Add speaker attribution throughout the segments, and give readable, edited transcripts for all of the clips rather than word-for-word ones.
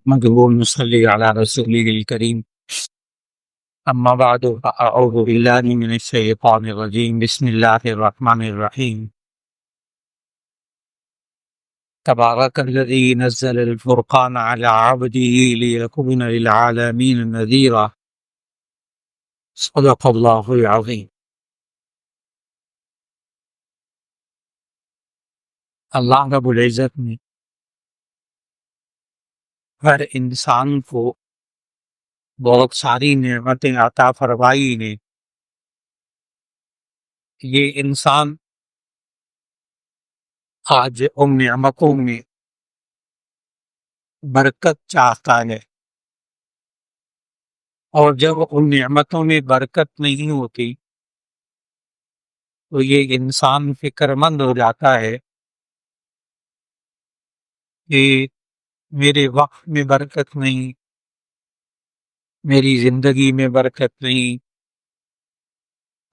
Speaker 1: مقبول نصلي على رسوله الكريم أما بعد فأعوذ بالله من الشيطان الرجيم بسم الله الرحمن الرحيم تبارك الذي نزل الفرقان على عبده ليكون للعالمين نذيرا صدق الله العظيم۔ اللہ رب العزت نے ہر انسان کو بہت ساری نعمتیں عطا فرمائی ہیں۔ یہ انسان آج ان نعمتوں میں برکت چاہتا ہے، اور جب ان نعمتوں میں برکت نہیں ہوتی تو یہ انسان فکر مند ہو جاتا ہے کہ میرے وقت میں برکت نہیں، میری زندگی میں برکت نہیں،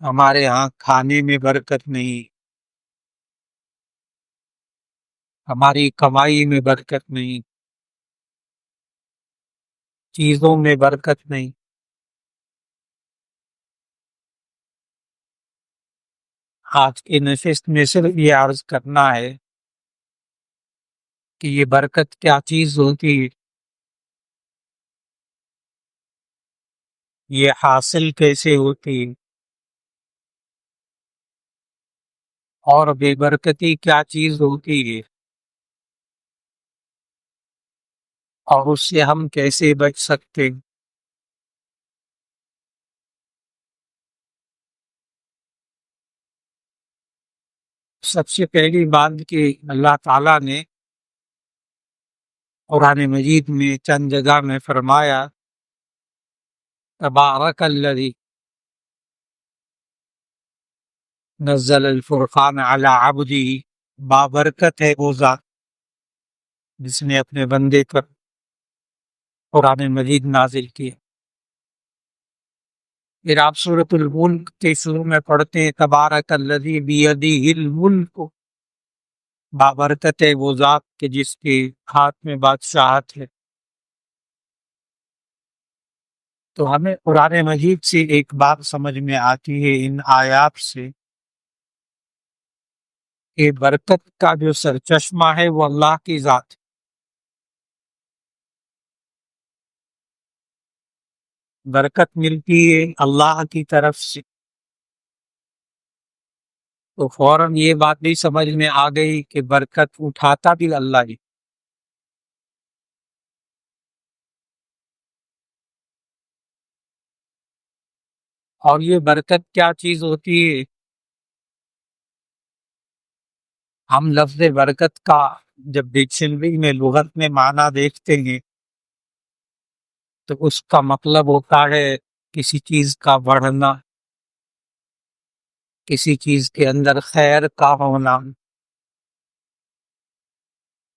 Speaker 1: ہمارے ہاں کھانے میں برکت نہیں، ہماری کمائی میں برکت نہیں، چیزوں میں برکت نہیں۔ آج کی نشست میں صرف یہ عرض کرنا ہے کہ یہ برکت کیا چیز ہوتی ہے، یہ حاصل کیسے ہوتی ہے، اور بے برکتی کیا چیز ہوتی ہے، اور اس سے ہم کیسے بچ سکتے ہیں۔ سب سے پہلی بات کہ اللہ تعالیٰ نے قرآن مجید میں چند جگہ میں فرمایا تبارک الذی نزل الفرقان علی عبدہ، بابرکت ہے وہ ذات جس نے اپنے بندے پر قرآن مجید نازل کیا۔ پھر آپ سورۃ الملک کے شروع میں پڑھتے ہیں تبارک الذی بیدہ الملک، بابرکت ہے وہ ذات کہ جس کے ہاتھ میں بادشاہت ہے۔ تو ہمیں قرآن مجید سے ایک بات سمجھ میں آتی ہے ان آیات سے کہ برکت کا جو سرچشمہ ہے وہ اللہ کی ذات ہے۔ برکت ملتی ہے اللہ کی طرف سے، تو فوراً یہ بات بھی سمجھ میں آ گئی کہ برکت اٹھاتا بھی اللہ ہی۔ اور یہ برکت کیا چیز ہوتی ہے؟ ہم لفظ برکت کا جب ڈکشنری میں لغت میں معنی دیکھتے ہیں تو اس کا مطلب ہوتا ہے کسی چیز کا بڑھنا، کسی چیز کے اندر خیر کا ہونا،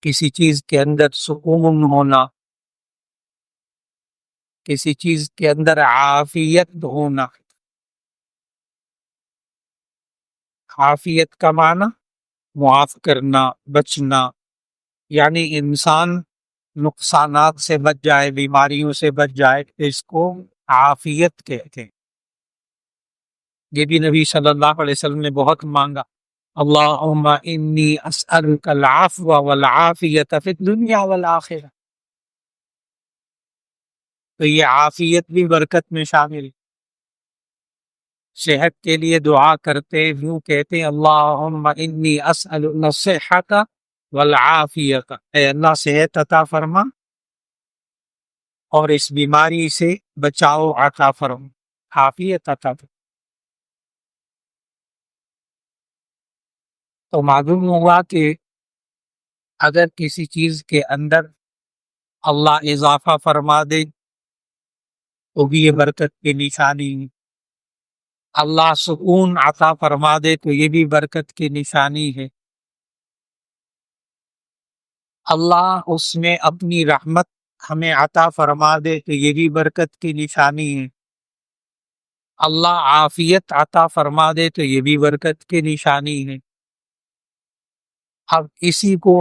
Speaker 1: کسی چیز کے اندر سکون ہونا، کسی چیز کے اندر عافیت ہونا۔ عافیت کا معنی معاف کرنا، بچنا، یعنی انسان نقصانات سے بچ جائے، بیماریوں سے بچ جائے، اس کو عافیت کہتے ہیں۔ یہ بھی نبی صلی اللہ علیہ وسلم نے بہت مانگا، اللہم انی اسألک العفو والعافیت فی الدنیا والآخرہ۔ تو یہ عافیت بھی برکت میں شامل ہے۔ صحت کے لیے دعا کرتے یوں کہتے ہیں اللہم انی اسألک الصحۃ والعافیت، اے اللہ صحت عطا فرما اور اس بیماری سے بچاؤ عطا فرما، عافیت عطا فرما۔ تو معلوم ہوا کہ اگر کسی چیز کے اندر اللہ اضافہ فرما دے تو بھی یہ برکت کی نشانی ہے، اللہ سکون عطا فرما دے تو یہ بھی برکت کی نشانی ہے، اللہ اس میں اپنی رحمت ہمیں عطا فرما دے تو یہ بھی برکت کی نشانی ہے، اللہ عافیت عطا فرما دے تو یہ بھی برکت کی نشانی ہے۔ اب اسی کو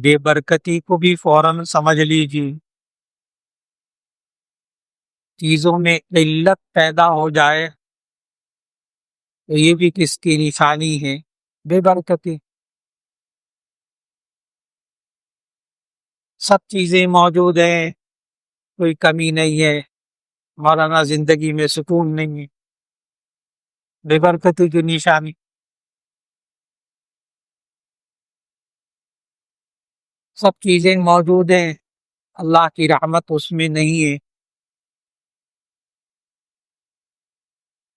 Speaker 1: بے برکتی کو بھی فوراً سمجھ لیجیے چیزوں میں قلت پیدا ہو جائے تو یہ بھی کس کی نشانی ہے؟ بے برکتی۔ سب چیزیں موجود ہیں، کوئی کمی نہیں ہے، مولانا زندگی میں سکون نہیں ہے، بے برکتی کی نشانی۔ سب چیزیں موجود ہیں، اللہ کی رحمت اس میں نہیں ہے۔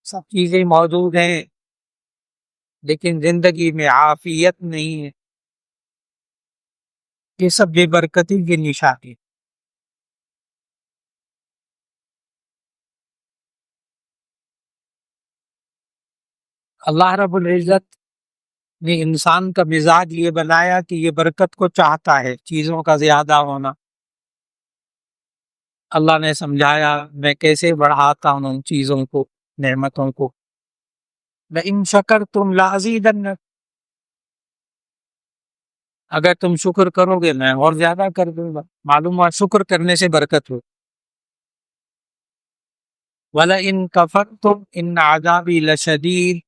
Speaker 1: سب چیزیں موجود ہیں لیکن زندگی میں عافیت نہیں ہے، یہ سب بے برکتی کی نشانی۔ اللہ رب العزت نے انسان کا مزاج یہ بنایا کہ یہ برکت کو چاہتا ہے، چیزوں کا زیادہ ہونا۔ اللہ نے سمجھایا میں کیسے بڑھاتا ہوں ان چیزوں کو، نعمتوں کو۔ لَإِن شَكَرْتُمْ لَأَزِيدَنَّكُمْ، اگر تم شکر کرو گے میں اور زیادہ کر دوں گا۔ معلوم ہوا شکر کرنے سے برکت ہو۔ وَلَئِن كَفَرْتُمْ إِنَّ عَذَابِي لَشَدِيدٌ،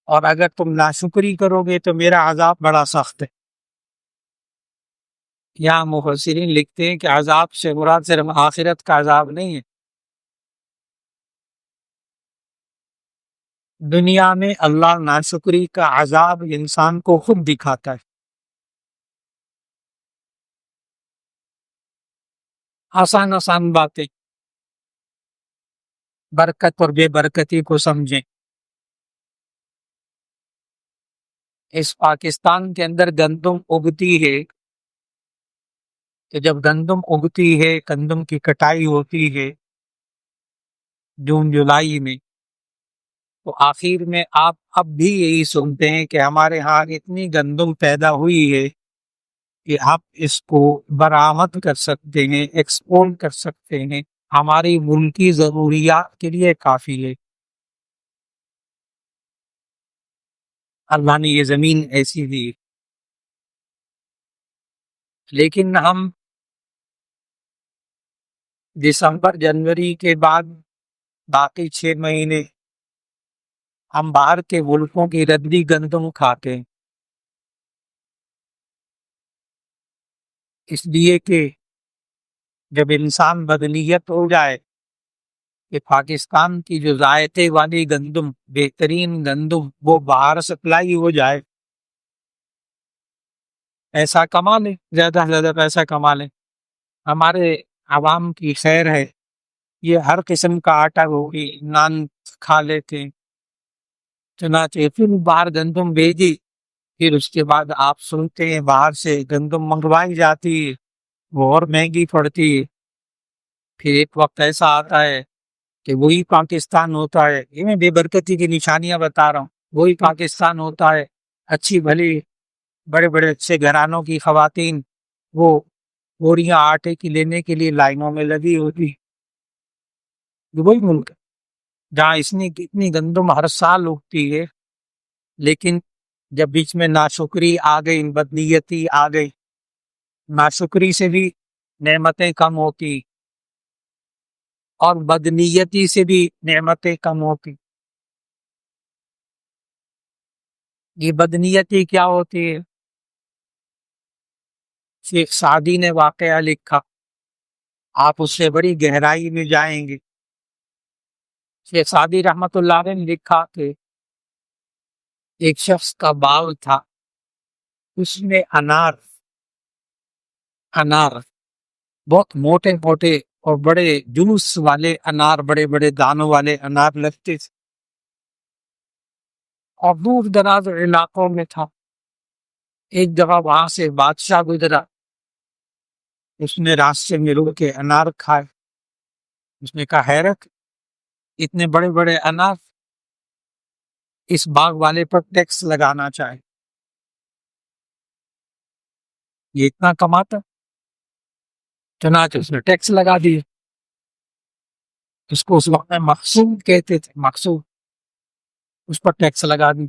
Speaker 1: اور اگر تم ناشکری کرو گے تو میرا عذاب بڑا سخت ہے۔ یہاں مفسرین لکھتے ہیں کہ عذاب سے مراد صرف آخرت کا عذاب نہیں ہے، دنیا میں اللہ ناشکری کا عذاب انسان کو خود دکھاتا ہے۔ آسان آسان باتیں، برکت اور بے برکتی کو سمجھیں۔ اس پاکستان کے اندر گندم اگتی ہے کہ جب گندم اگتی ہے، گندم کی کٹائی ہوتی ہے جون جولائی میں، تو آخر میں آپ اب بھی یہی سنتے ہیں کہ ہمارے ہاں اتنی گندم پیدا ہوئی ہے کہ آپ اس کو برآمد کر سکتے ہیں، ایکسپورٹ کر سکتے ہیں، ہماری ملکی ضروریات کے لیے کافی ہے۔ اللہ نے یہ زمین ایسی دی، لیکن ہم دسمبر جنوری کے بعد باقی 6 مہینے ہم باہر کے ملکوں کی ردی گندم کھاتے ہیں، اس لیے کہ جب انسان بدنیت ہو جائے کہ پاکستان کی جو ذائقے والی گندم، بہترین گندم، وہ باہر سپلائی ہو جائے، پیسہ کما لیں، زیادہ سے زیادہ پیسہ کما لیں، ہمارے عوام کی خیر ہے۔ یہ ہر قسم کا آٹا ہوگی، نان کھا لیتے ہیں، چنانچہ پھر باہر گندم بھیجی، پھر اس کے بعد آپ سنتے ہیں باہر سے گندم منگوائی جاتی ہے، وہ اور مہنگی پڑتی ہے۔ پھر ایک وقت ایسا آتا ہے کہ وہی پاکستان ہوتا ہے، یہ میں بے برکتی کی نشانیاں بتا رہا ہوں، وہی پاکستان ہوتا ہے، اچھی بھلی بڑے بڑے اچھے گھرانوں کی خواتین وہ بوریاں آٹے کی لینے کے لیے لائنوں میں لگی ہوتی، یہ وہی ملک ہے جہاں اتنی گندم ہر سال اگتی ہے، لیکن جب بیچ میں ناشکری آ گئی، بدنیتی آ گئی، ناشکری سے بھی نعمتیں کم ہوتی اور بدنیتی سے بھی نعمتیں کم ہوتی۔ یہ بدنیتی کیا ہوتی ہے؟ شیخ سعدی نے واقعہ لکھا، آپ اس سے بڑی گہرائی میں جائیں گے۔ شیخ سعدی رحمت اللہ علیہ نے لکھا کہ ایک شخص کا باغ تھا، اس میں انار بہت موٹے موٹے اور بڑے جوس والے انار، بڑے بڑے دانوں والے انار لگتے تھے، اور دور دراز علاقوں میں تھا۔ ایک جگہ وہاں سے بادشاہ گزرا، اس نے راستے میں رک کے انار کھائے، اس نے کہا حیرت، اتنے بڑے بڑے انار، اس باغ والے پر ٹیکس لگانا چاہے، یہ اتنا کماتا، چنانچہ اس نے ٹیکس لگا دیے۔ اس کو اس وقت میں مقصود کہتے تھے، مقصود، اس پر ٹیکس لگا دی۔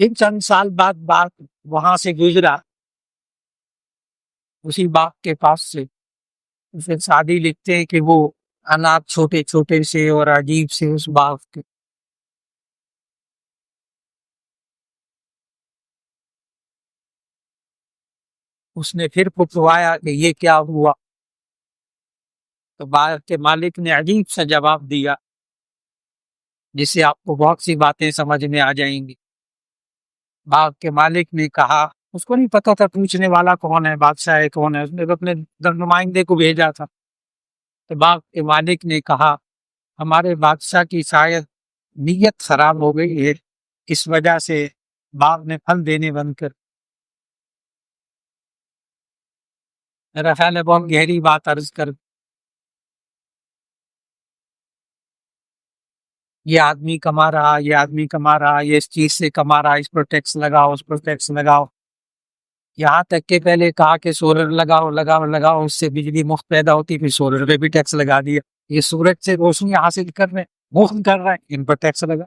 Speaker 1: ایک چند سال بعد وہاں سے گزرا، اسی باغ کے پاس سے، اسے سعدی لکھتے ہیں کہ وہ انار چھوٹے چھوٹے سے اور عجیب سے اس باغ کے. اس نے پھر پوچھوایا کہ یہ کیا ہوا؟ تو باغ کے مالک نے عجیب سا جواب دیا جس سے آپ کو بہت سی باتیں سمجھ میں آ جائیں گی. باغ کے مالک نے کہا، اس کو نہیں پتا تھا پوچھنے والا کون ہے، بادشاہ ہے کون ہے، اس نے اپنے نمائندے کو بھیجا تھا. تو باغ کے مالک نے کہا ہمارے بادشاہ کی شاید نیت خراب ہو گئی ہے، اس وجہ سے باغ نے پھل دینے بند کر. میرا خیال ہے بہت گہری بات عرض کر. یہ آدمی کما رہا، یہ آدمی کما رہا، یہ اس چیز سے کما رہا، اس پر ٹیکس لگاؤ، اس پر ٹیکس لگاؤ. یہاں تک کہ پہلے کہا کہ سولر لگاؤ لگاؤ لگاؤ، اس سے بجلی مفت پیدا ہوتی، پھر سولر پہ بھی ٹیکس لگا دیا. یہ سورج سے روشنی حاصل کر رہے ہیں، مفت کر رہے ہیں، ان پر ٹیکس لگا.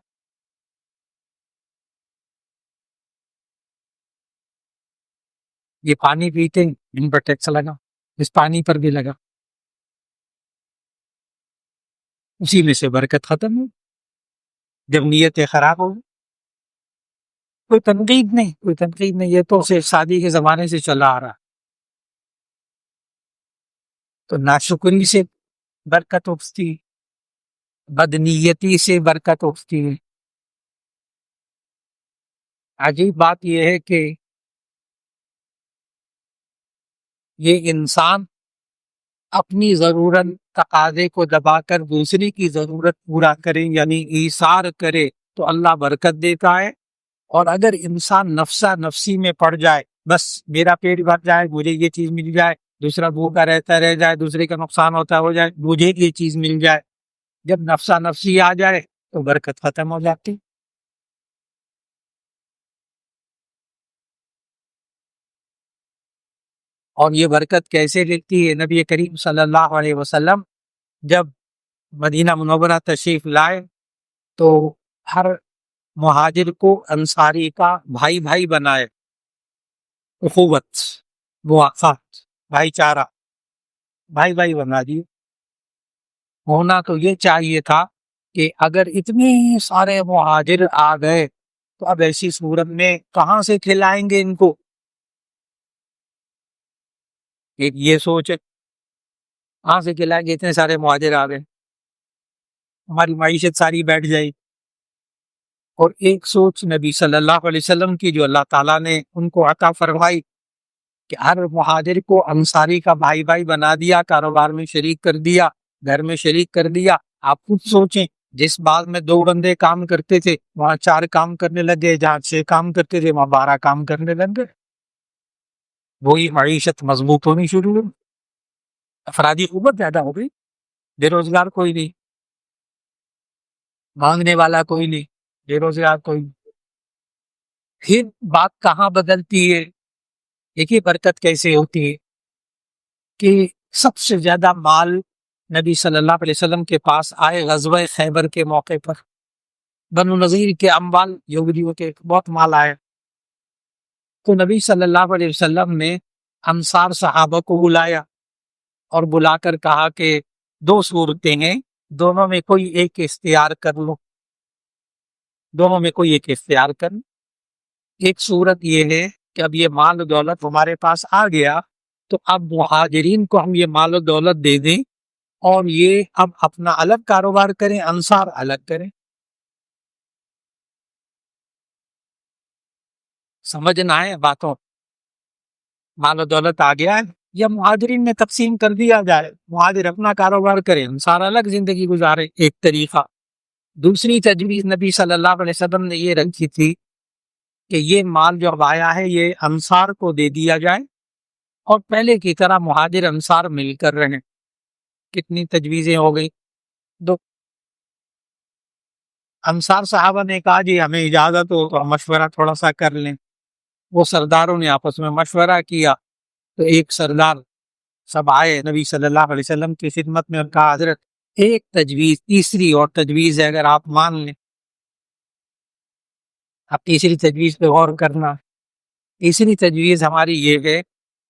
Speaker 1: یہ پانی پیتے ہیں، ان پر ٹیکس لگا، اس پانی پر بھی لگا. اسی میں سے برکت ختم ہوئی جب نیتیں خراب ہو گئی. کوئی تنقید نہیں، کوئی تنقید نہیں، یہ تو صرف شادی کے زمانے سے چلا آ رہا. تو ناشکری سے برکت اٹھتی، بدنیتی سے برکت اٹھتی ہے. عجیب بات یہ ہے کہ یہ انسان اپنی ضرورت تقاضے کو دبا کر دوسری کی ضرورت پورا کرے، یعنی ایثار کرے، تو اللہ برکت دیتا ہے. اور اگر انسان نفسا نفسی میں پڑ جائے، بس میرا پیٹ بھر جائے، مجھے یہ چیز مل جائے، دوسرا بھوکا رہتا رہ جائے، دوسرے کا نقصان ہوتا ہو جائے، مجھے یہ چیز مل جائے، جب نفسا نفسی آ جائے تو برکت ختم ہو جاتی. اور یہ برکت کیسے لکھتی ہے؟ نبی کریم صلی اللہ علیہ وسلم جب مدینہ منورہ تشریف لائے تو ہر مہاجر کو انصاری کا بھائی بھائی بنائے. اخوت، موافقت، بھائی چارہ، بھائی بھائی بنا دیے. ہونا تو یہ چاہیے تھا کہ اگر اتنے سارے مہاجر آ گئے تو اب ایسی صورت میں کہاں سے کھلائیں گے ان کو؟ ایک یہ سوچ ہے، کہاں سے کھلائیں گے، اتنے سارے مہاجر آ گئے، ہماری معیشت ساری بیٹھ جائے. اور ایک سوچ نبی صلی اللہ علیہ وسلم کی جو اللہ تعالیٰ نے ان کو عطا فرمائی کہ ہر مہاجر کو انصاری کا بھائی بھائی بنا دیا، کاروبار میں شریک کر دیا، گھر میں شریک کر دیا. آپ خود سوچیں، جس باغ میں 2 بندے کام کرتے تھے وہاں 4 کام کرنے لگے، جہاں 6 کام کرتے تھے وہاں 12 کام کرنے لگ گئے. وہی معیشت مضبوط ہونی شروع ہوئی، افرادی قوت پیدا ہو گئی، بے روزگار کوئی نہیں، مانگنے والا کوئی نہیں، بے روزگار کوئی نہیں. پھر بات کہاں بدلتی ہے؟ دیکھیے برکت کیسے ہوتی ہے کہ سب سے زیادہ مال نبی صلی اللہ علیہ وسلم کے پاس آئے غزوہ خیبر کے موقع پر. بنو نذیر کے اموال، یہودیوں کے بہت مال آئے. تو نبی صلی اللہ علیہ وسلم نے انصار صحابہ کو بلایا اور بلا کر کہا کہ 2 صورتیں ہیں، دونوں میں کوئی ایک اختیار کر لو، دونوں میں کوئی ایک اختیار کر لو. ایک صورت یہ ہے کہ اب یہ مال و دولت ہمارے پاس آ گیا تو اب مہاجرین کو ہم یہ مال و دولت دے دیں اور یہ اب اپنا الگ کاروبار کریں، انصار الگ کریں. سمجھنا ہے باتوں، مال و دولت آ گیا ہے، یا مہاجرین میں تقسیم کر دیا جائے، مہاجر اپنا کاروبار کریں، انصار الگ زندگی گزارے. ایک طریقہ. دوسری تجویز نبی صلی اللہ علیہ وسلم نے یہ رکھی تھی کہ یہ مال جو اب آیا ہے یہ انصار کو دے دیا جائے اور پہلے کی طرح مہاجر انصار مل کر رہیں. کتنی تجویزیں ہو گئی؟ 2. انصار صحابہ نے کہا جی ہمیں اجازت ہو تو ہم مشورہ تھوڑا سا کر لیں. وہ سرداروں نے آپس میں مشورہ کیا تو ایک سردار سب آئے نبی صلی اللہ علیہ وسلم کی خدمت میں اور کہا حضرت ایک تجویز، تیسری اور تجویز ہے، اگر آپ مان لیں. اب تیسری تجویز پہ غور کرنا. تیسری تجویز ہماری یہ ہے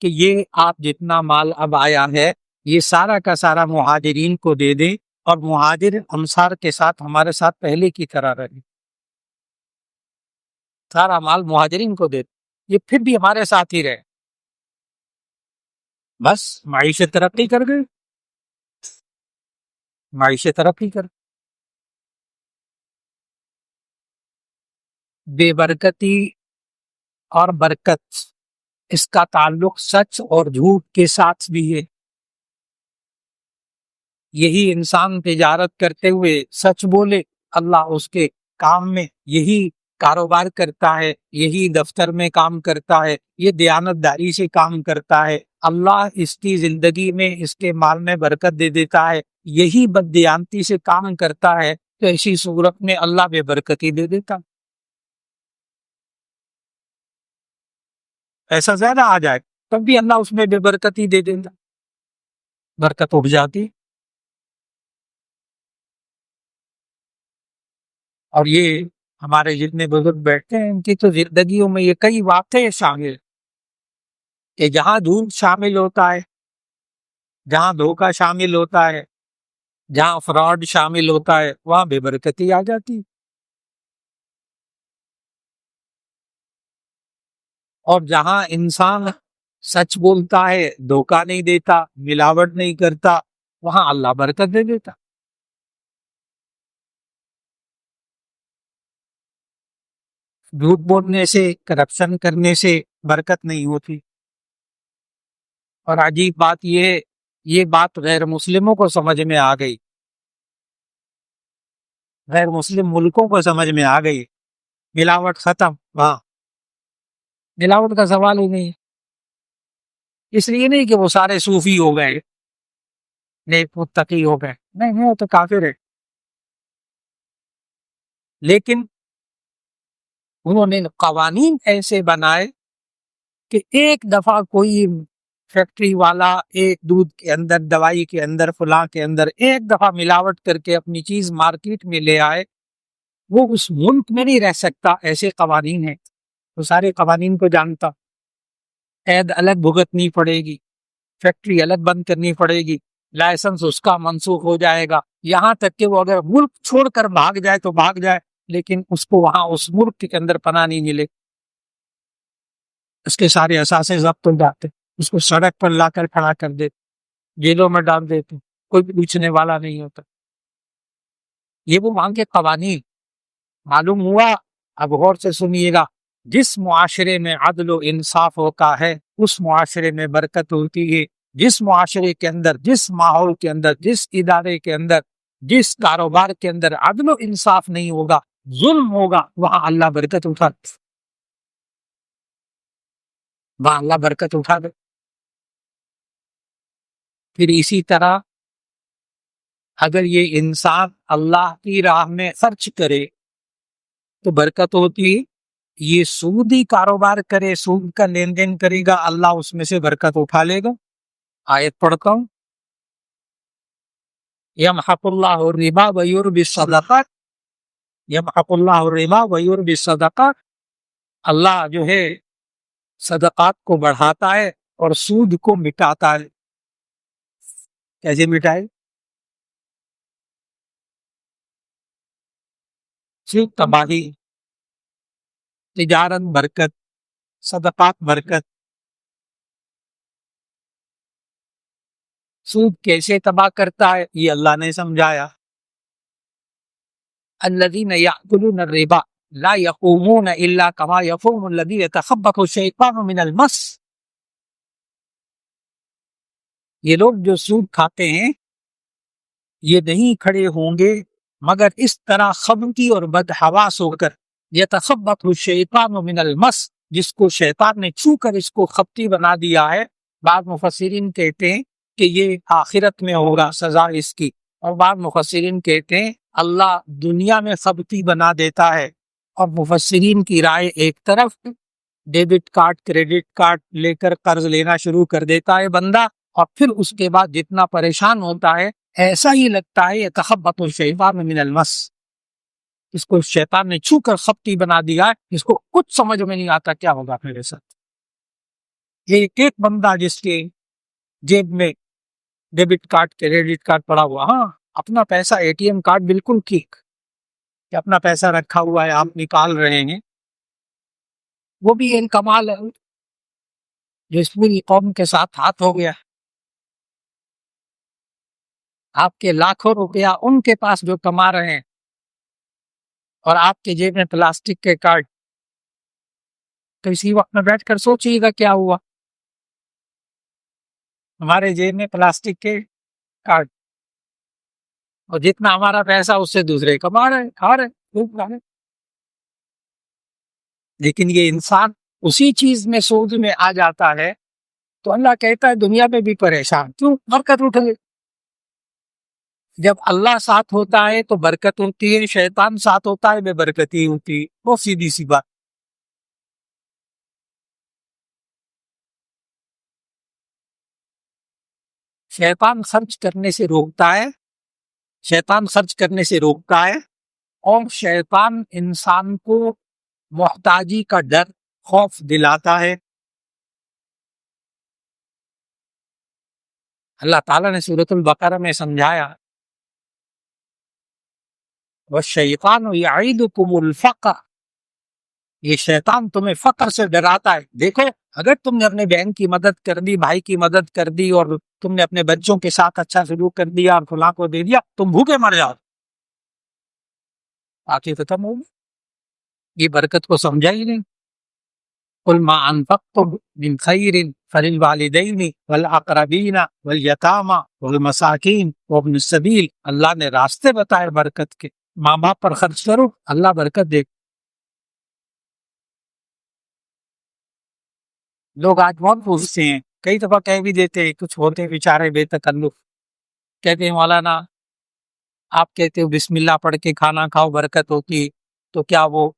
Speaker 1: کہ یہ آپ جتنا مال اب آیا ہے یہ سارا کا سارا مہاجرین کو دے دیں اور مہاجر انصار کے ساتھ ہمارے ساتھ پہلے کی طرح رہے، سارا مال مہاجرین کو دے دیں، یہ پھر بھی ہمارے ساتھ ہی رہے، بس معیشت ترقی کر گئی، معیشت ترقی کر، بے برکتی اور برکت اس کا تعلق سچ اور جھوٹ کے ساتھ بھی ہے۔ یہی انسان تجارت کرتے ہوئے سچ بولے، اللہ اس کے کام میں، یہی کاروبار کرتا ہے، یہی دفتر میں کام کرتا ہے، یہ دیانت داری سے کام کرتا ہے، اللہ اس کی زندگی میں، اس کے مال میں برکت دے دیتا ہے، یہی بددیانتی سے کام کرتا ہے تو ایسی صورت میں اللہ بے برکتی دے دیتا، ایسا زیادہ آ جائے تب بھی اللہ اس میں بے برکتی دے دیتا، برکت اٹھ جاتی۔ اور یہ ہمارے جتنے بزرگ بیٹھتے ہیں ان کی تو زندگیوں میں یہ کئی واقعے شامل کہ جہاں جھوٹ شامل ہوتا ہے، جہاں دھوکہ شامل ہوتا ہے، جہاں فراڈ شامل ہوتا ہے، وہاں بے برکتی آ جاتی، اور جہاں انسان سچ بولتا ہے، دھوکہ نہیں دیتا، ملاوٹ نہیں کرتا، وہاں اللہ برکت دے دیتا۔ جھوٹ بولنے سے، کرپشن کرنے سے برکت نہیں ہوتی۔ اور عجیب بات یہ بات غیر مسلموں کو سمجھ میں آ گئی، غیر مسلم ملکوں کو سمجھ میں آ گئی، ملاوٹ ختم، وہاں ملاوٹ کا سوال ہی نہیں، اس لیے نہیں کہ وہ سارے صوفی ہو گئے، نیک متقی ہو گئے، نہیں، وہ تو کافر ہے، لیکن انہوں نے قوانین ایسے بنائے کہ ایک دفعہ کوئی فیکٹری والا ایک دودھ کے اندر، دوائی کے اندر، فلاں کے اندر ایک دفعہ ملاوٹ کر کے اپنی چیز مارکیٹ میں لے آئے، وہ اس ملک میں نہیں رہ سکتا، ایسے قوانین ہیں، وہ سارے قوانین کو جانتا، قید الگ بھگتنی پڑے گی، فیکٹری الگ بند کرنی پڑے گی، لائسنس اس کا منسوخ ہو جائے گا، یہاں تک کہ وہ اگر ملک چھوڑ کر بھاگ جائے تو بھاگ جائے، لیکن اس کو وہاں اس ملک کے اندر پناہ نہیں ملے، اس کے سارے اثاثے ضبط ہو جاتے، اس کو سڑک پر لا کر کھڑا کر دیتے، جیلوں میں ڈال دیتے، کوئی بھی پوچھنے والا نہیں ہوتا۔ یہ وہ وہاں کے قوانین، معلوم ہوا، اب غور سے سنیے گا، جس معاشرے میں عدل و انصاف ہوتا ہے اس معاشرے میں برکت ہوتی ہے، جس معاشرے کے اندر، جس ماحول کے اندر، جس ادارے کے اندر، جس کاروبار کے اندر عدل و انصاف نہیں ہوگا، ظلم ہوگا، وہاں اللہ برکت اٹھا دے، وہاں اللہ برکت اٹھا دے۔ پھر اسی طرح اگر یہ انسان اللہ کی راہ میں خرچ کرے تو برکت ہوتی ہے، یہ سودی کاروبار کرے، سود کا لین دین کرے گا، اللہ اس میں سے برکت اٹھا لے گا۔ آیت پڑھتا ہوں، یمحق اللہ الربا ویربی الصدقات، یمحق اللہ الربا ویربی الصدقات، اللہ جو ہے صدقات کو بڑھاتا ہے اور سود کو مٹاتا ہے۔ کیسے مٹائے؟ سود تباہی، تجارت برکت، صدقات برکت۔ سود کیسے تباہ کرتا ہے یہ اللہ نے سمجھایا، الذین یأکلون الربا لا یقومون الا کما یقوم الذی یتخبطہ الشیطان من المس، یہ لوگ جو سود کھاتے ہیں یہ نہیں کھڑے ہوں گے مگر اس طرح خبتی اور بدحواس ہو کر، یتخبطہ الشیطان من المس، جس کو شیطان نے چھو کر اس کو خبتی بنا دیا ہے۔ بعض مفسرین کہتے ہیں کہ یہ آخرت میں ہوگا سزا اس کی، اور بعض مفسرین کہتے ہیں اللہ دنیا میں خبتی بنا دیتا ہے، اور مفسرین کی رائے ایک طرف، ڈیبٹ کارڈ، کریڈٹ کارڈ لے کر قرض لینا شروع کر دیتا ہے بندہ، اور پھر اس کے بعد جتنا پریشان ہوتا ہے ایسا ہی لگتا ہے یتخبطہ الشیطان من المس، اس کو شیطان نے چھو کر خبتی بنا دیا ہے، اس کو کچھ سمجھ میں نہیں آتا کیا ہوگا میرے ساتھ۔ یہ ایک ایک بندہ جس کے جیب میں ڈیبٹ کارڈ کریڈٹ کارڈ پڑا ہوا، ہاں اپنا پیسہ اے ٹی ایم کارڈ بالکل ٹھیک کہ اپنا پیسہ رکھا ہوا ہے، آپ نکال رہے ہیں، وہ بھی ایک کمال ہے جو اس پوری قوم کے ساتھ ہاتھ ہو گیا۔ آپ کے لاکھوں روپیہ ان کے پاس جو کما رہے ہیں اور آپ کے جیب میں پلاسٹک کے کارڈ، تو اسی وقت میں بیٹھ کر سوچیے گا کیا ہوا۔ ہمارے جیب میں پلاسٹک کے کارڈ، اور جتنا ہمارا پیسہ اس سے دوسرے کما رہے کھا رہے خوب کھا رہے۔ لیکن یہ انسان اسی چیز میں سود میں آ جاتا ہے، تو اللہ کہتا ہے دنیا میں بھی پریشان کیوں، برکت اٹھ گئی۔ جب اللہ ساتھ ہوتا ہے تو برکت ہوتی ہے، شیطان ساتھ ہوتا ہے بے برکتی ہوتی ہے، بہت سیدھی سی بات۔ شیطان خرچ کرنے سے روکتا ہے، شیطان خرچ کرنے سے روکتا ہے، اور شیطان انسان کو محتاجی کا ڈر، خوف دلاتا ہے۔ اللہ تعالیٰ نے سورۃ البقرہ میں سمجھایا، وَالشَّيْطَانُ يَعِدُكُمُ الْفَقْرَ، یہ شیطان تمہیں فقر سے ڈراتا ہے۔ دیکھو اگر تم نے اپنے بہن کی مدد کر دی، بھائی کی مدد کر دی، اور تم نے اپنے بچوں کے ساتھ اچھا سلوک کر دیا اور فلاں کو دے دیا، تم بھوکے مر جاؤ، آخر ختم ہو گئی۔ یہ برکت کو سمجھا ہی نہیں۔ قُلْ مَا أَنفَقْتُم مِّن خَيْرٍ فَلِلْوَالِدَيْنِ وَالْأَقْرَبِينَ وَالْيَتَامَى وَالْمَسَاكِينِ وَابْنِ السَّبِيلِ، اللہ نے راستے بتائے برکت کے، ماں باپ پر خرچ کرو، اللہ برکت دے۔ لوگ آج بہت پوچھتے ہیں، کئی دفعہ کہہ بھی دیتے ہیں، کچھ ہوتے بیچارے بے تکلف، کہتے ہیں مولانا آپ کہتے ہو بسم اللہ پڑھ کے کھانا کھاؤ برکت ہوتی، تو کیا وہ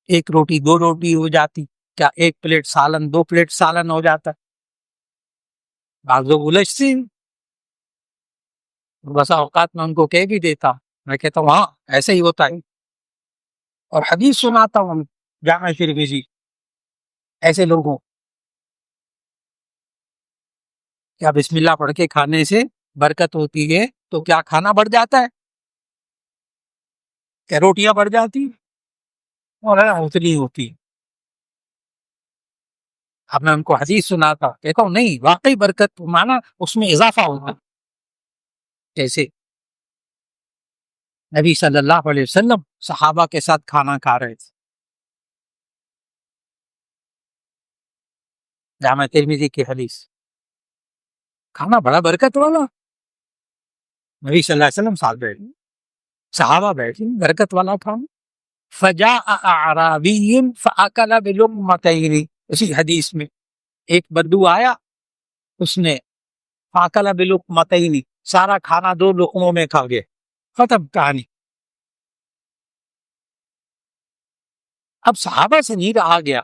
Speaker 1: ایک روٹی دو روٹی ہو جاتی؟ کیا ایک پلیٹ سالن دو پلیٹ سالن ہو جاتا؟ بعض لوگ الجھتے ہیں، بسا اوقات میں ان کو کہہ بھی دیتا، میں کہتا ہوں ہاں ایسے ہی ہوتا ہے، اور حدیث سناتا ہوں جامع شریف، ایسے لوگوں کیا بسم اللہ پڑھ کے کھانے سے برکت ہوتی ہے؟ تو کیا کھانا بڑھ جاتا ہے؟ کیا روٹیاں بڑھ جاتی؟ اور اتنی ہوتی؟ اب میں ان کو حدیث سناتا، کہتا ہوں نہیں، واقعی برکت مانا اس میں اضافہ ہوتا۔ جیسے نبی صلی اللہ علیہ وسلم صحابہ کے ساتھ کھانا کھا رہے تھے، جامع ترمذی کی حدیث، کھانا بڑا برکت والا، نبی صلی اللہ علیہ وسلم ساتھ بیٹھے، صحابہ بیٹھے، برکت والا کھانا۔ فجاء اعرابی فاکل بلقمتین، اسی حدیث میں ایک بدو آیا، اس نے فاکل بلقمتین، سارا کھانا دو لقموں میں کھا گیا، ختم کہانی۔ اب صحابہ سے نہیں رہا گیا،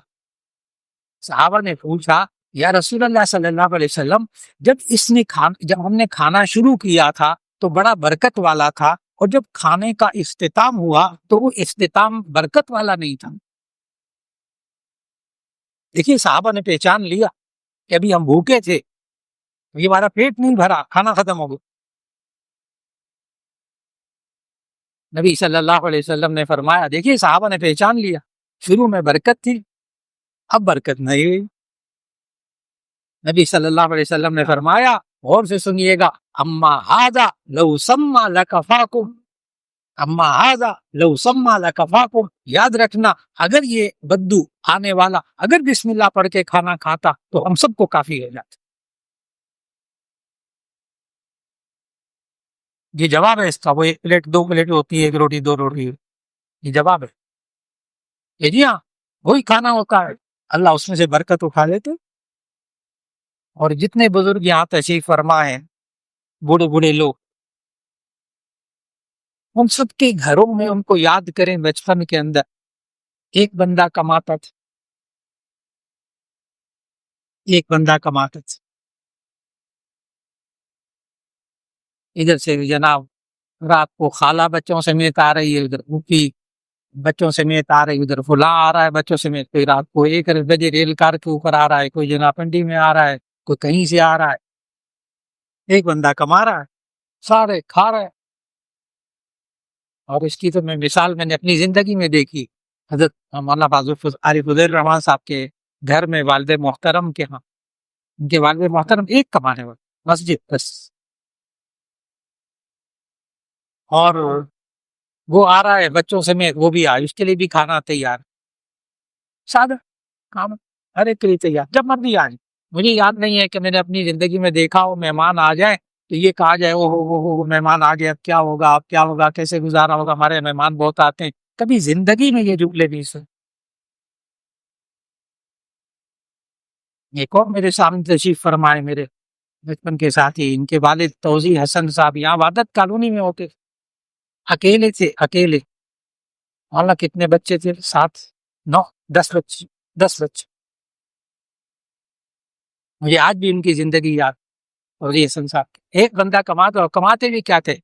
Speaker 1: صحابہ نے پوچھا یا رسول اللہ صلی اللہ علیہ وسلم، جب ہم نے کھانا شروع کیا تھا تو بڑا برکت والا تھا، اور جب کھانے کا اختتام ہوا تو وہ اختتام برکت والا نہیں تھا۔ دیکھیے صحابہ نے پہچان لیا کہ ابھی ہم بھوکے تھے، یہ ہمارا پیٹ نہیں بھرا، کھانا ختم ہو گیا۔ نبی صلی اللہ علیہ وسلم نے فرمایا، دیکھیے صحابہ نے پہچان لیا، شروع میں برکت تھی، اب برکت نہیں ہوئی۔ نبی صلی اللہ علیہ وسلم نے فرمایا، غور سے سنیے گا، اما ھذا لو سما لکفاکم، اما ھذا لو سما لکفاکم، یاد رکھنا اگر یہ بدو آنے والا اگر بسم اللہ پڑھ کے کھانا کھاتا تو ہم سب کو کافی ہو جاتا۔ یہ جواب ہے اس کا، وہ ایک پلیٹ دو پلیٹ ہوتی ہے، ایک روٹی دو روٹی، یہ جواب ہے کہ جی ہاں وہی کھانا ہوتا ہے، اللہ اس میں سے برکت اٹھا لیتے۔ اور جتنے بزرگ یہاں تشریف فرما ہیں، بوڑھے بوڑھے لوگ، ان سب کے گھروں میں ان کو یاد کریں، بچپن کے اندر ایک بندہ کماتا تھا، ایک بندہ کماتا تھا، ادھر سے جناب رات کو خالہ بچوں سمیت آ رہی ہے، ادھر پھوپھی بچوں سمیت آ رہی ہے، ادھر فلاں آ رہا ہے بچوں سمیت، کوئی رات کو 1 بجے ریل کار کے اوپر آ رہا ہے، کوئی جناب پنڈی میں آ رہا ہے، کوئی کہیں سے آ رہا ہے۔ ایک بندہ کما رہا ہے، سارے کھا رہے ہیں۔ اور اس کی تو میں مثال میں نے اپنی زندگی میں دیکھی، حضرت مولانا فاضل عارف فضیل الرحمان صاحب کے گھر میں والد محترم کے ہاں، ان کے والد محترم ایک کمانے والے، مسجد بس، اور وہ آ رہا ہے بچوں سمیت، وہ بھی آئے، اس کے لیے بھی کھانا تیار، سادہ کام، ہر ایک کے لیے تیار، جب مرضی آئے۔ مجھے یاد نہیں ہے کہ میں نے اپنی زندگی میں دیکھا ہو مہمان آ جائے تو یہ کہا جائے وہ مہمان آ گیا، اب کیا ہوگا، اب کیا ہوگا، کیسے گزارا ہوگا، ہمارے مہمان بہت آتے ہیں، کبھی زندگی میں یہ جملے نہیں سن۔ ایک اور میرے سامنے تشریف فرمائے، میرے بچپن کے ساتھی، ان کے والد توضیح حسن صاحب یہاں وادت کالونی میں ہوتے تھے، اکیلے تھے، اکیلے، اللہ کتنے بچے تھے، 7 9 10 بچے، 10 بچے، مجھے آج بھی ان کی زندگی یاد، توضیح حسن صاحب کے۔ ایک بندہ کماتا، اور کماتے بھی کیا تھے،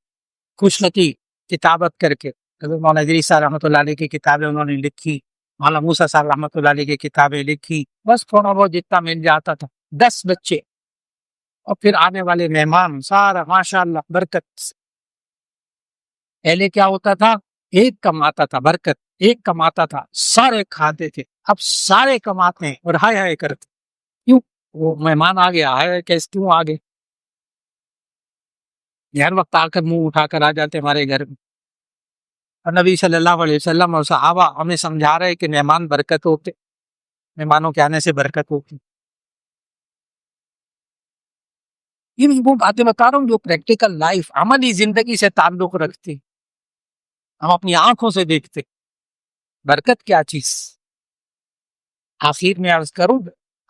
Speaker 1: خوشخطی کتابت کر کے، حضرت مولانا ادریس صاحب رحمۃ اللہ علیہ کی کتابیں انہوں نے لکھی، مولانا موسیٰ صاحب رحمۃ اللہ علیہ کی کتابیں لکھی، بس تھوڑا بہت جتنا مل جاتا تھا، 10 بچے، اور پھر آنے والے مہمان سارا ماشاء اللہ برکت سے۔ پہلے کیا ہوتا تھا، ایک کماتا تھا، برکت، ایک کماتا تھا، سارے کھاتے تھے، اب سارے کماتے ہیں اور ہائے ہائے کرتے، کیوں، وہ مہمان آ گیا، ہائے ہائے کیسے کیوں آ گئے، یہ ہر وقت آ کر منہ اٹھا کر آ جاتے ہمارے گھر میں۔ اور نبی صلی اللہ علیہ وسلم اور صحابہ ہمیں سمجھا رہے کہ مہمان برکت ہوتے، مہمانوں کے آنے سے برکت ہوتی۔ یہ میں وہ باتیں بتا رہا ہوں جو پریکٹیکل لائف، عملی زندگی سے تعلق رکھتی، ہم اپنی آنکھوں سے دیکھتے، برکت کیا چیز۔ آخر میں عرض کروں،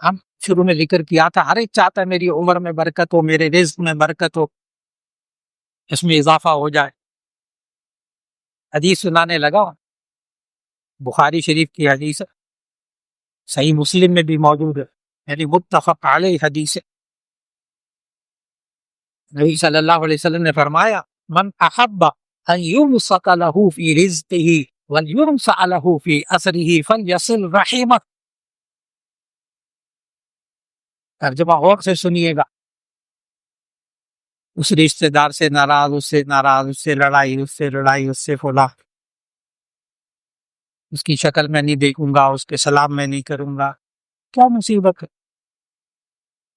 Speaker 1: ہم شروع میں ذکر کیا تھا، ہر ایک چاہتا ہے میری عمر میں برکت ہو، میرے رزق میں برکت ہو، اس میں اضافہ ہو جائے۔ حدیث سنانے لگا، بخاری شریف کی حدیث ہے، صحیح مسلم میں بھی موجود ہے، یعنی متفق علیہ حدیث ہے۔ نبی صلی اللہ علیہ وسلم نے فرمایا، من احب ان یبسط له فی رزقه ولیرفع له فی اثره فلیصل رحمہ۔ ترجمہ غور سے سنیے گا، اس رشتہ دار سے ناراض، اس سے ناراض، اس سے لڑائی، اس سے لڑائی، اس سے فلاں، اس کی شکل میں نہیں دیکھوں گا، اس کے سلام میں نہیں کروں گا، کیا مصیبت ہے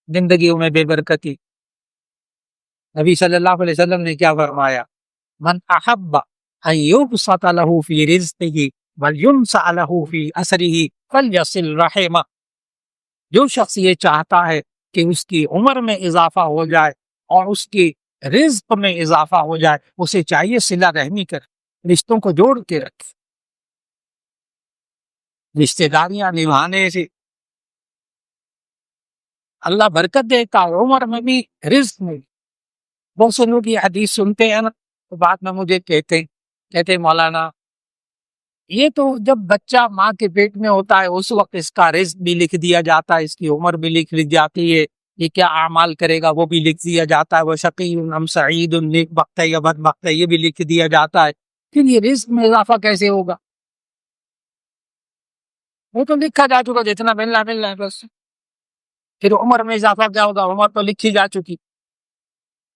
Speaker 1: زندگیوں میں بے برکتی۔ نبی صلی اللہ علیہ وسلم نے کیا فرمایا، من احب ان یبسط له فی رزقه ولینسع له فی اثره فلیصل رحمہ۔ جو شخص یہ چاہتا ہے کہ اس کی عمر میں اضافہ ہو جائے اور اس کی رزق میں اضافہ ہو جائے، اسے چاہیے صلہ رحمی کرے، رشتوں کو جوڑ کے رکھے، رشتہ داریاں نبھانے سے اللہ برکت دیتا ہے، عمر میں بھی، رزق میں بھی۔ بہت سے لوگ یہ حدیث سنتے ہیں نا تو بعد میں مجھے کہتے مولانا یہ تو جب بچہ ماں کے پیٹ میں ہوتا ہے اس وقت اس کا رزق بھی لکھ دیا جاتا ہے، اس کی عمر بھی لکھ جاتی ہے، یہ کیا اعمال کرے گا وہ بھی لکھ دیا جاتا ہے، وہ شقی ام سعید نیک بخت ہے یا بد بخت ہے یہ بھی لکھ دیا جاتا ہے، پھر یہ رزق میں اضافہ کیسے ہوگا؟ وہ تو لکھا جا چکا، جتنا ملنا ملنا ہے بس، پھر عمر میں اضافہ کیا ہوگا، عمر تو لکھی جا چکی۔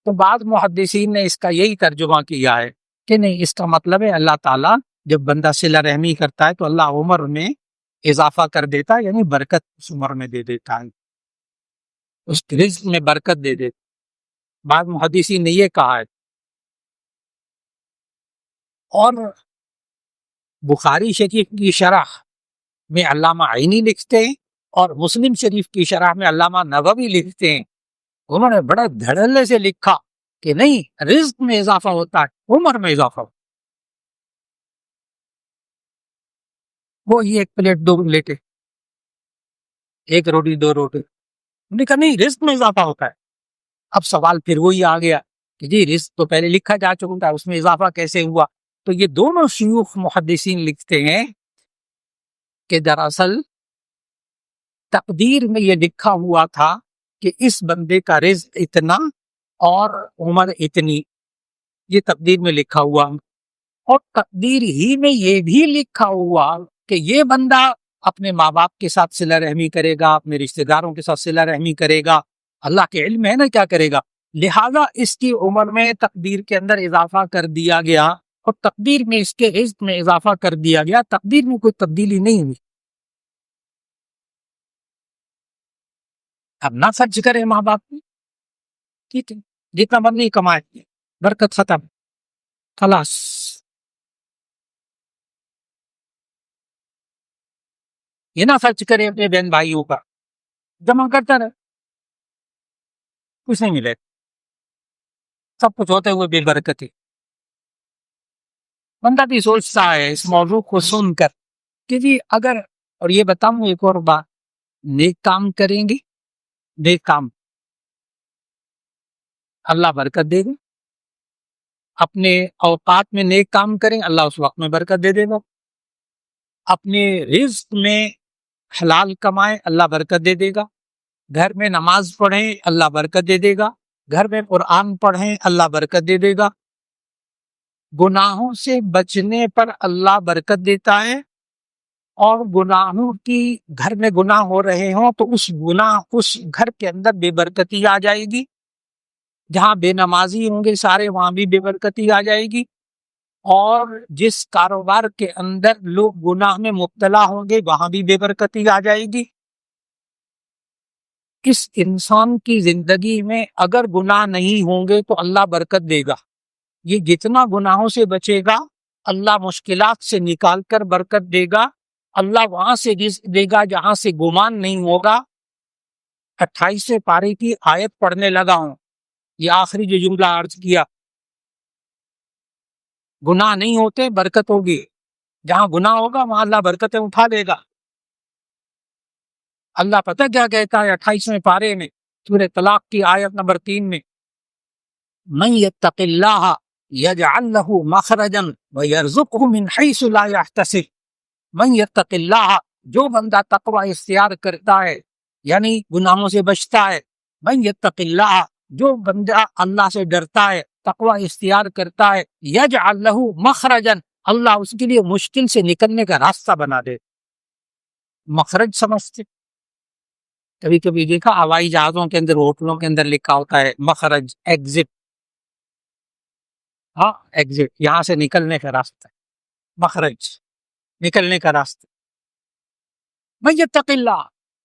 Speaker 1: تو بعض محدثین نے اس کا یہی ترجمہ کیا ہے کہ نہیں، اس کا مطلب ہے اللہ تعالیٰ جب بندہ صلہ رحمی کرتا ہے تو اللہ عمر میں اضافہ کر دیتا ہے، یعنی برکت اس عمر میں دے دیتا ہے، اس رزق میں برکت دے دیتا ہے۔ بعض محدثین نے یہ کہا ہے، اور بخاری شریف کی شرح میں علامہ عینی لکھتے ہیں اور مسلم شریف کی شرح میں علامہ نووی لکھتے ہیں، انہوں نے بڑے دھڑلے سے لکھا کہ نہیں، رزق میں اضافہ ہوتا ہے، عمر میں اضافہ ہوتا ہے۔ وہی ایک پلیٹ 2 پلیٹیں، ایک روٹی 2 روٹی، انہوں نے کہا نہیں، رزق میں اضافہ ہوتا ہے۔ اب سوال پھر وہی آ گیا کہ جی رزق تو پہلے لکھا جا چکا تھا، اس میں اضافہ کیسے ہوا؟ تو یہ دونوں شیوخ محدثین لکھتے ہیں کہ دراصل تقدیر میں یہ لکھا ہوا تھا کہ اس بندے کا رزق اتنا اور عمر اتنی، یہ تقدیر میں لکھا ہوا، اور تقدیر ہی میں یہ بھی لکھا ہوا کہ یہ بندہ اپنے ماں باپ کے ساتھ صلہ رحمی کرے گا، اپنے رشتہ داروں کے ساتھ صلہ رحمی کرے گا، اللہ کے علم ہے نا کیا کرے گا، لہذا اس کی عمر میں تقدیر کے اندر اضافہ کر دیا گیا اور تقدیر میں اس کے رزق میں اضافہ کر دیا گیا، تقدیر میں کوئی تبدیلی نہیں ہوئی۔ اب نہ خرچ کرے ماں باپ کی، ٹھیک ہے، جتنا مرضی کمائے، برکت ختم، خلاص۔ یہ نہ خرچ کرے اپنے بہن بھائیوں کا، جمع کرتا رہے، کچھ نہیں ملے، سب کچھ ہوتے ہوئے بے برکتی۔ بندہ بھی سوچتا ہے اس موضوع کو سن کر کہ جی اگر، اور یہ بتاؤں ایک اور بات، نیک کام کریں گے، نیک کام اللہ برکت دے گا۔ اپنے اوقات میں نیک کام کریں، اللہ اس وقت میں برکت دے دے گا۔ اپنے رزق میں حلال کمائیں، اللہ برکت دے دے گا۔ گھر میں نماز پڑھیں، اللہ برکت دے دے گا۔ گھر میں قرآن پڑھیں، اللہ برکت دے دے گا۔ گناہوں سے بچنے پر اللہ برکت دیتا ہے، اور گناہوں کی، گھر میں گناہ ہو رہے ہوں تو اس گھر کے اندر بے برکتی آ جائے گی۔ جہاں بے نمازی ہوں گے سارے، وہاں بھی بے برکتی آ جائے گی، اور جس کاروبار کے اندر لوگ گناہ میں مبتلا ہوں گے وہاں بھی بے برکتی آ جائے گی۔ اس انسان کی زندگی میں اگر گناہ نہیں ہوں گے تو اللہ برکت دے گا۔ یہ جتنا گناہوں سے بچے گا اللہ مشکلات سے نکال کر برکت دے گا۔ اللہ وہاں سے رزق دے گا جہاں سے گمان نہیں ہوگا۔ 28 پارے کی آیت پڑھنے لگا ہوں، یہ آخری جو جملہ عرض کیا، گناہ نہیں ہوتے برکت ہوگی، جہاں گناہ ہوگا وہاں اللہ برکتیں اٹھا لے گا۔ اللہ پتہ کیا کہتا ہے 28ویں پارے میں، سورہ طلاق کی آیت نمبر 3 میں، من یتق اللہ یجعل لہ مخرجا ویرزقہ من حیث لا یحتسب۔ من یتق اللہ، جو بندہ تقوی اختیار کرتا ہے یعنی گناہوں سے بچتا ہے، من یتق اللہ، جو بندہ اللہ سے ڈرتا ہے، تقوی اختیار کرتا ہے، یجعل لہ مخرجا، اللہ اس کے لیے مشکل سے نکلنے کا راستہ بنا دے۔ مخرج سمجھتے؟ کبھی کبھی دیکھا ہوائی جہازوں کے اندر، ہوٹلوں کے اندر لکھا ہوتا ہے مخرج، ایگزٹ، ہاں ایگزٹ، یہاں سے نکلنے کا راستہ، مخرج، نکلنے کا راستہ۔ من یتق اللہ،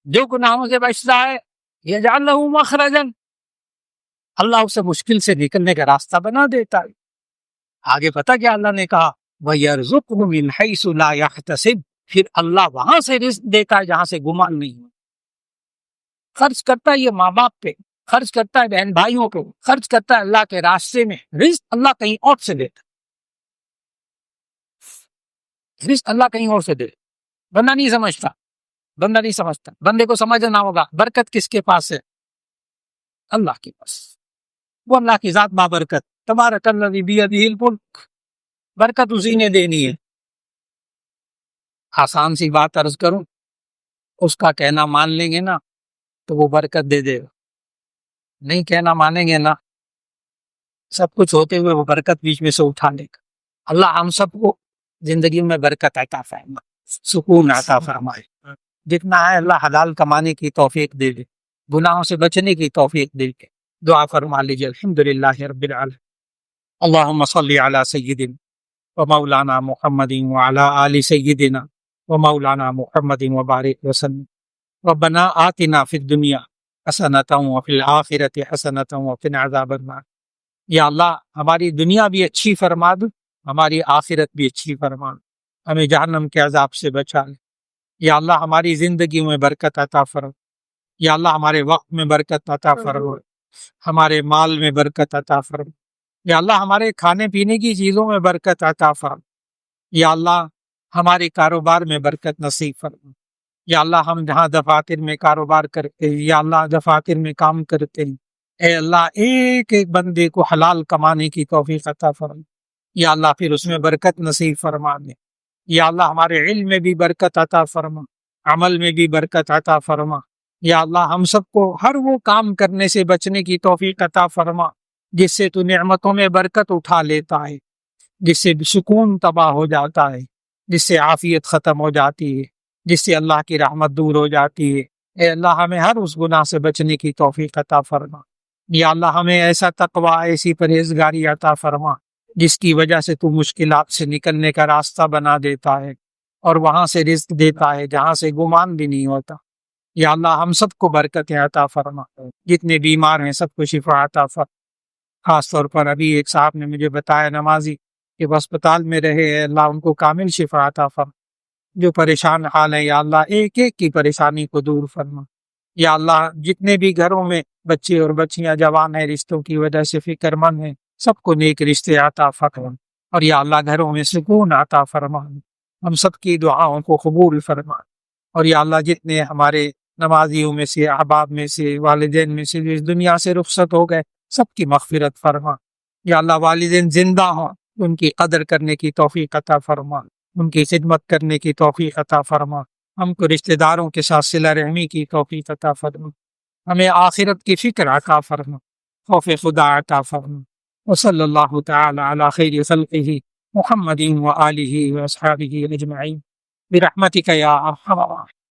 Speaker 1: جو گناہوں سے بچتا ہے، یجعل لہ مخرجا، اللہ اسے مشکل سے نکلنے کا راستہ بنا دیتا ہے۔ آگے پتہ کیا اللہ نے کہا، وَيَرْزُقْهُ مِنْ حَيْثُ لَا يَحْتَسِبْ، پھر اللہ وہاں سے رزق دیتا ہے جہاں سے گمان نہیں ہو۔ خرچ کرتا ہے یہ ماں باپ پہ، خرچ کرتا ہے بہن بھائیوں پہ، خرچ کرتا ہے اللہ کے راستے میں، رزق اللہ کہیں اور سے دیتا ہے، رزق اللہ کہیں اور سے دیتا، بندہ نہیں سمجھتا، بندہ نہیں سمجھتا، بندے کو سمجھنا ہوگا برکت کس کے پاس ہے، اللہ کے پاس، وہ اللہ کی ذات بابرکت، تبارک الذی بیدہ الملک، برکت اسی نے دینی ہے۔ آسان سی بات عرض کروں، اس کا کہنا مان لیں گے نا تو وہ برکت دے دے گا، نہیں کہنا مانیں گے نا، سب کچھ ہوتے ہوئے وہ برکت بیچ میں سے اٹھا لے گا۔ اللہ ہم سب کو زندگی میں برکت عطا فرمائے، سکون عطا فرمائے، جتنا ہے اللہ حلال کمانے کی توفیق دے دے، گناہوں سے بچنے کی توفیق دے دے۔ دعا فرما لیجیے۔ الحمدللہ رب العالمین، اللہم صلی علی سیدنا و مولانا محمد وعلی آل سیدنا و مولانا محمد وبارک وسلم۔ ربنا آتنا فی الدنیا حسنۃ وفی الآخرۃ حسنۃ وقنا عذاب النار۔ یا اللہ ہماری دنیا بھی اچھی فرما دو، ہماری آخرت بھی اچھی فرما دو، ہمیں جہنم کے عذاب سے بچا لے۔ یا اللہ ہماری زندگی میں برکت عطا فرما، یا اللہ ہمارے وقت میں برکت عطا فرما، ہمارے مال میں برکت عطا فرما، یا اللہ ہمارے کھانے پینے کی چیزوں میں برکت عطا فرما، یا اللہ ہمارے کاروبار میں برکت نصیب فرما۔ یا اللہ ہم جہاں دفاتر میں کاروبار کرتے ہیں، یا اللہ دفاتر میں کام کرتے ہیں، اے اللہ ایک ایک بندے کو حلال کمانے کی توفیق عطا فرما، یا اللہ پھر اس میں برکت نصیب فرما دے۔ یا اللہ ہمارے علم میں بھی برکت عطا فرما، عمل میں بھی برکت عطا فرما۔ یا اللہ ہم سب کو ہر وہ کام کرنے سے بچنے کی توفیق عطا فرما جس سے تو نعمتوں میں برکت اٹھا لیتا ہے، جس سے سکون تباہ ہو جاتا ہے، جس سے عافیت ختم ہو جاتی ہے، جس سے اللہ کی رحمت دور ہو جاتی ہے۔ اے اللہ ہمیں ہر اس گناہ سے بچنے کی توفیق عطا فرما۔ یا اللہ ہمیں ایسا تقوی، ایسی پرہیزگاری عطا فرما جس کی وجہ سے تو مشکلات سے نکلنے کا راستہ بنا دیتا ہے اور وہاں سے رزق دیتا ہے جہاں سے گمان بھی نہیں ہوتا۔ یا اللہ ہم سب کو برکتیں عطا فرما، جتنے بیمار ہیں سب کو شفا عطا فرما۔ خاص طور پر ابھی ایک صاحب نے مجھے بتایا، نمازی، کہ وہ اسپتال میں رہے ہیں، اللہ ان کو کامل شفا عطا فرما۔ جو پریشان حال ہے یا اللہ ایک ایک کی پریشانی کو دور فرما۔ یا اللہ جتنے بھی گھروں میں بچے اور بچیاں جوان ہیں، رشتوں کی وجہ سے فکر مند ہیں، سب کو نیک رشتے عطا فرما، اور یا اللہ گھروں میں سکون عطا فرما، ہم سب کی دعاؤں کو قبول فرما۔ اور یا اللہ جتنے ہمارے نمازیوں میں سے، احباب میں سے، والدین میں سے جو اس دنیا سے رخصت ہو گئے، سب کی مغفرت فرما۔ یا اللہ والدین زندہ ہوں، ان کی قدر کرنے کی توفیق عطا فرما، ان کی خدمت کرنے کی توفیق عطا فرما، ہم کو رشتہ داروں کے ساتھ صلہ رحمی کی توفیق عطا فرما، ہمیں آخرت کی فکر عطا فرما، خوف خدا عطا فرما۔ وصلی اللہ تعالی علی خیر خلقہ محمد و آلہ و اصحابہ اجمعین برحمتک یا ارحم الراحمین۔